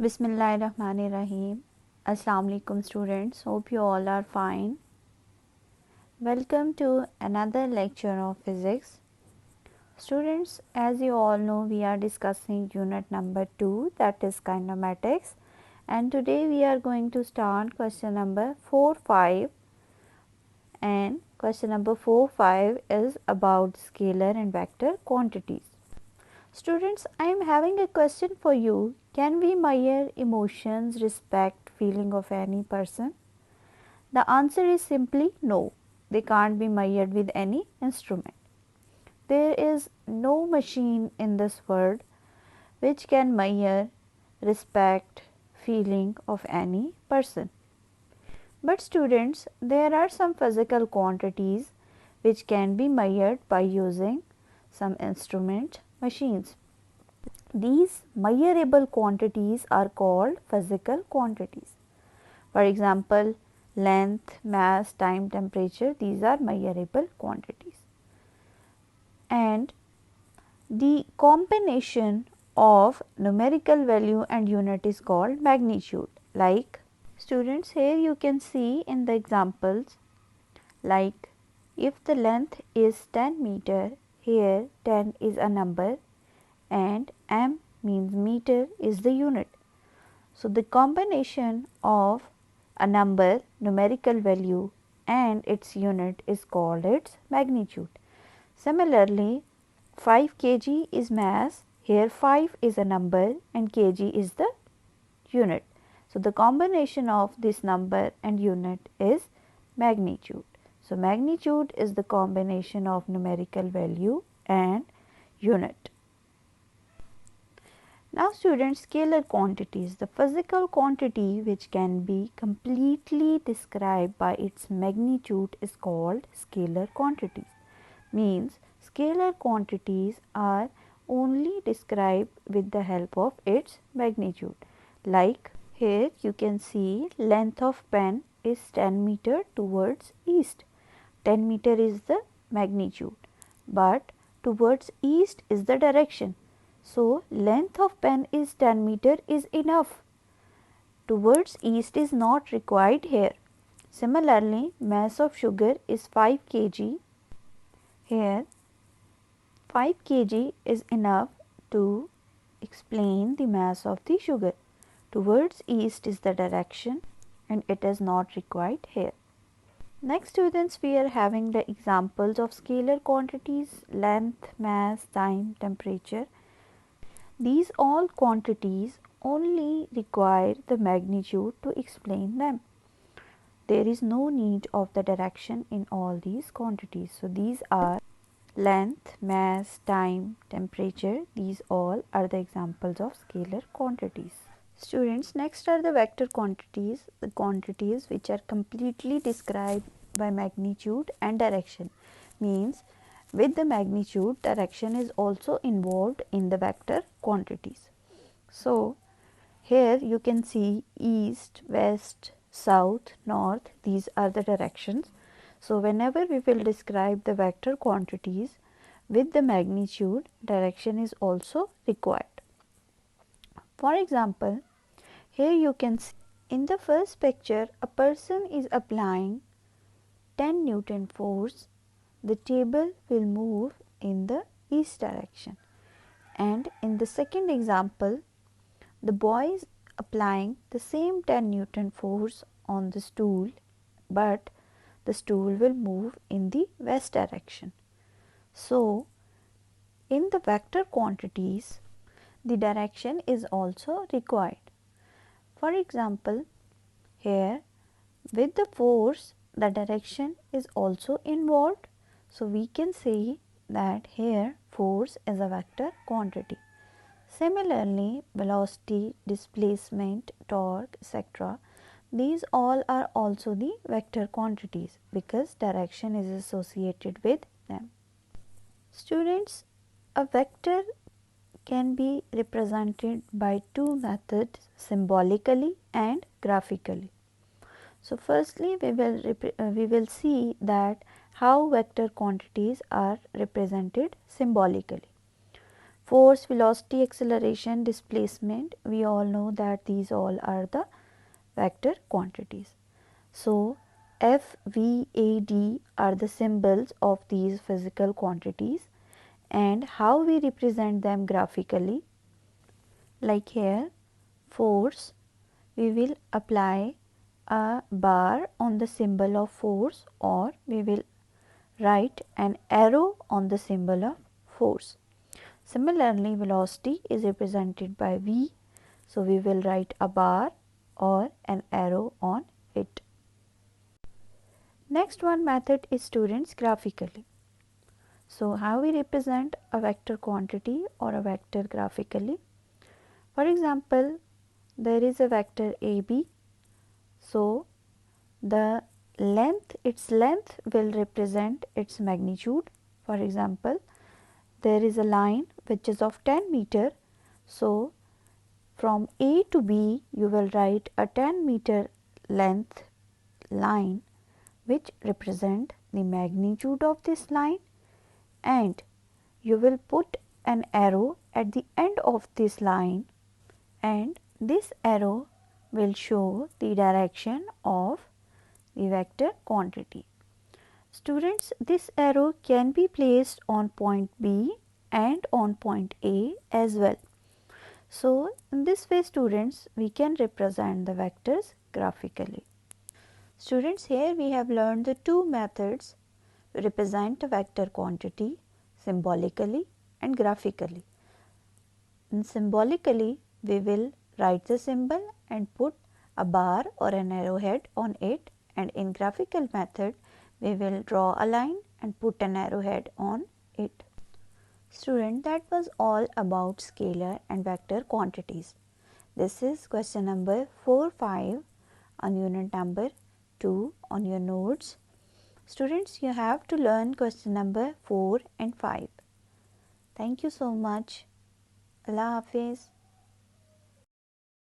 Bismillahirrahmanirrahim. Assalamu alaikum students. Hope you all are fine. Welcome to another lecture of physics. Students, as you all know, we are discussing unit number 2, that is kinematics, and today we are going to start question number 4, 5, and question number 4, 5 is about scalar and vector quantities. Students, I am having a question for you. Can we measure emotions, respect, feeling of any person? The answer is simply no. They can't be measured with any instrument. There is no machine in this world which can measure respect, feeling of any person. But students, there are some physical quantities which can be measured by using some instrument machines. These measurable quantities are called physical quantities. For example, length, mass, time, temperature, these are measurable quantities. And the combination of numerical value and unit is called magnitude. Like students, here you can see in the examples, like if the length is 10 meter, here 10 is a number and m means meter is the unit. So, the combination of a number, numerical value and its unit is called its magnitude. Similarly, 5 kg is mass, here 5 is a number and kg is the unit. So, the combination of this number and unit is magnitude. So, magnitude is the combination of numerical value and unit. Now students, scalar quantities, the physical quantity which can be completely described by its magnitude is called scalar quantities. Means scalar quantities are only described with the help of its magnitude. Like here you can see length of pen is 10 meter towards east. 10 meter is the magnitude, but towards east is the direction. So, length of pen is 10 meter is enough. Towards east is not required here. Similarly, mass of sugar is 5 kg. Here 5 kg is enough to explain the mass of the sugar. Towards east is the direction and it is not required here. Next students, we are having the examples of scalar quantities, length, mass, time, temperature. These all quantities only require the magnitude to explain them. There is no need of the direction in all these quantities. So, these are length, mass, time, temperature. These all are the examples of scalar quantities. Students, next are the vector quantities, the quantities which are completely described by magnitude and direction. Means with the magnitude, direction is also involved in the vector quantities. So, here you can see east, west, south, north, these are the directions. So, whenever we will describe the vector quantities with the magnitude, direction is also required. For example, here you can see in the first picture a person is applying 10 Newton force, the table will move in the east direction. And in the second example, the boy is applying the same 10 Newton force on the stool, but the stool will move in the west direction. So, in the vector quantities, the direction is also required. For example, here with the force, the direction is also involved. So, we can say that here force is a vector quantity. Similarly, velocity, displacement, torque, etc. These all are also the vector quantities because direction is associated with them. Students, a vector can be represented by two methods, symbolically and graphically. So, firstly we will see that how vector quantities are represented symbolically. Force, velocity, acceleration, displacement, we all know that these all are the vector quantities. So, F, V, A, D are the symbols of these physical quantities, and how we represent them graphically. Like here, force, we will apply a bar on the symbol of force, or we will write an arrow on the symbol of force. Similarly, velocity is represented by V, so we will write a bar or an arrow on it. Next one method is students graphically. So, how we represent a vector quantity or a vector graphically? For example, there is a vector AB. So, the its length will represent its magnitude. For example, there is a line which is of 10 meter. So, from A to B you will write a 10 meter length line which represent the magnitude of this line, and you will put an arrow at the end of this line, and this arrow will show the direction of the vector quantity. Students, this arrow can be placed on point B and on point A as well. So, in this way students, we can represent the vectors graphically. Students, here we have learned the two methods to represent a vector quantity, symbolically and graphically. And symbolically, we will write the symbol and put a bar or an arrowhead on it, and in graphical method, we will draw a line and put an arrowhead on it. Student, that was all about scalar and vector quantities. This is question number 4-5 on unit number 2 on your notes. Students, you have to learn question number 4 and 5. Thank you so much. Allah Hafiz.